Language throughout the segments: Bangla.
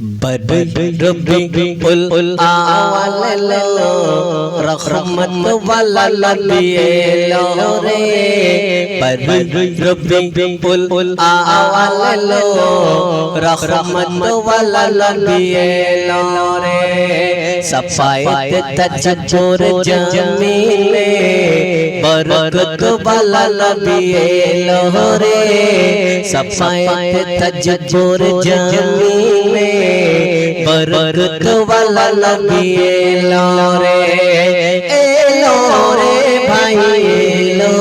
बदरुल आवल लो रहमत वाला नबी लो रे बदरुल आवल लो रहमत वाला नबी लो रे सफायत तजब्बुर जमीले बरकत वाला नबी लो रे सफायत तजब्बुर जमीले बरकत वाला नबी लो रे भाई लो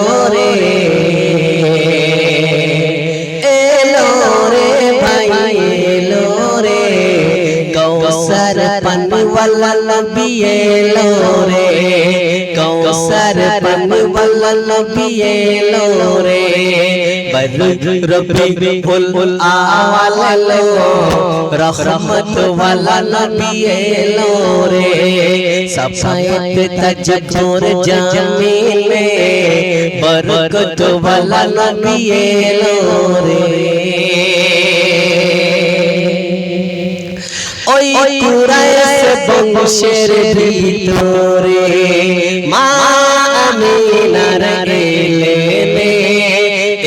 रे भाई लो रे कौसर पानी वाला नबी लो रे कौसर पानी वाला नबी लो रे बदरुल आवल लो रहमत वाला नबी लो रे सफायत तजब्बुर जमीले बरकत वाला नबी लो रे ওই কুরাইশ বংশের ভিতরে মা আমিনার রেলে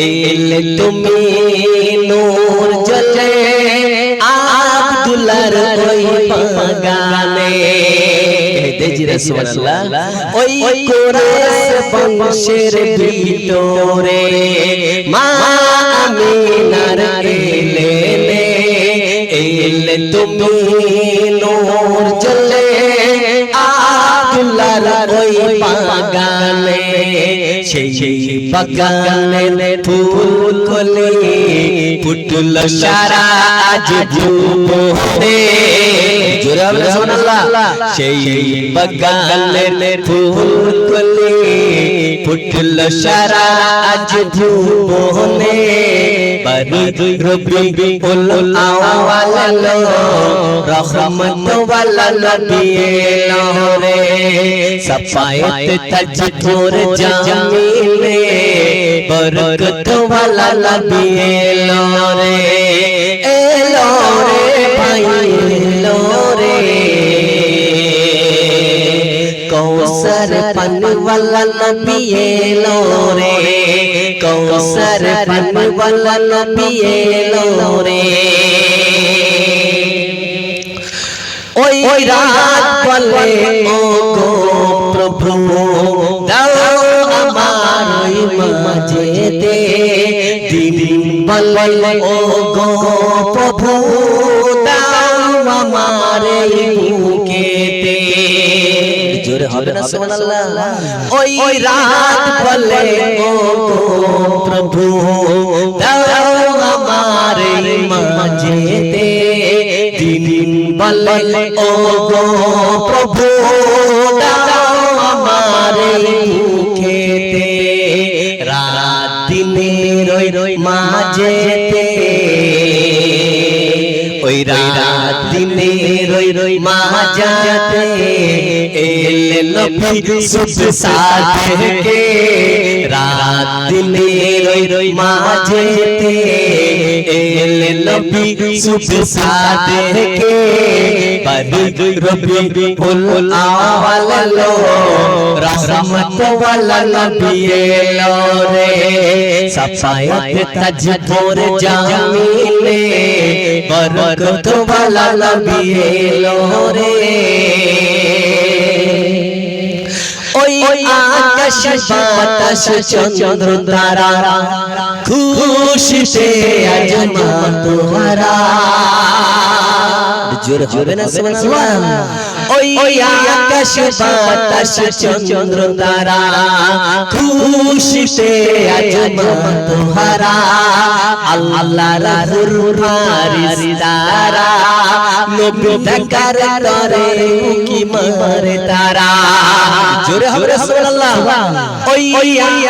এলে তুমি নূর জ্বলে আব্দুল্লাহর ওই বাগানে তেজি রাসূলুল্লাহ ওই কুরাইশ বংশের ভিতরে মা আমিনার রেলে এলে তুমি নূর জ্বলে আব্দুল্লাহর ওই বাগানে সেই বাগানে ফুল কলি ফুটল সারা আজ ভুবনে জোরে বলে সুবহানাল্লাহ সেই বাগানে ফুল কলি ফুটল সারা আজ ভুবনে बदरुल आवल लो रहमत वाला नबी लो रे सफायत तजब्बुर जमीले बरकत वाला नबी लो रे भाई लो रे कौसर पानी वाला नबी लो रे कौसर पानी वाला नबी लो रे ओई रात पले ओ गो प्रभु दाओ আমার ওই মাঝেতে দিন বলে ও গো প্রভু দাও আমার এই বুকেতে জোরে হবে না সুবহানাল্লাহ ওই রাত বলে ও গো প্রভু দাও আমার এই মাঝেতে দিন বলে ও গো প্রভু দাও আমার এই বুকেতে রাত দিনের ওই মাঝেতে ওই রাত দিনের ওই মাঝাতে এলে নবী সুব সাথে রাত দিনের ওই মাঝেতে এলে নবী সুব সাথে বদরুল आवल लो रहमत वाला नबी लो रे सफायत तजब्बुर जमीले बरकत वाला नबी लो रे ওই আকাশ বাতাস চন্দ্র তারা খুশিতে আজ মাতোহারা জোরে হবে না সুবহানাল্লাহ ওই আকাশ বাতাস চন্দ্র তারা খুশিতে আজ মাতোহারা আল্লাহর ফেরেশতারা নবী দেখার তরে কি মারে তারা জোরে হবে না সুবহানাল্লাহ ওই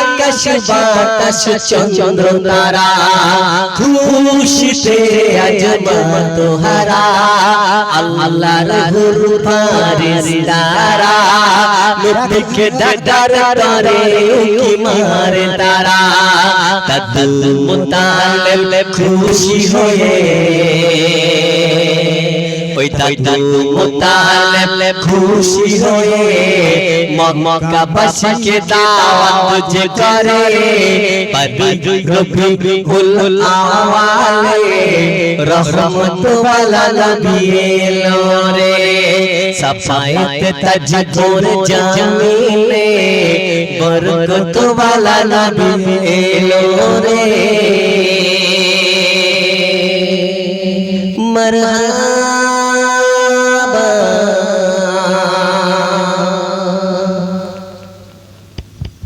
আকাশ বাতাস চন্দ্র তারা খুশিতে আজ মাতোহারা আল্লাহর ফেরেশতারা নবীকে দেখার তরে কি মারে তারা আব্দুল মুত্তালিব খুশি হয়ে ওই দাদু মুতালিব খুশি হয়ে মক্কাবাসীকে দাওয়াত যে করে রবিউল আওয়ালে রহমত ওয়ালা নবী এলো রে সাফায়েত তাজ মোর জামিলে বরকত ওয়ালা নবী এলো রে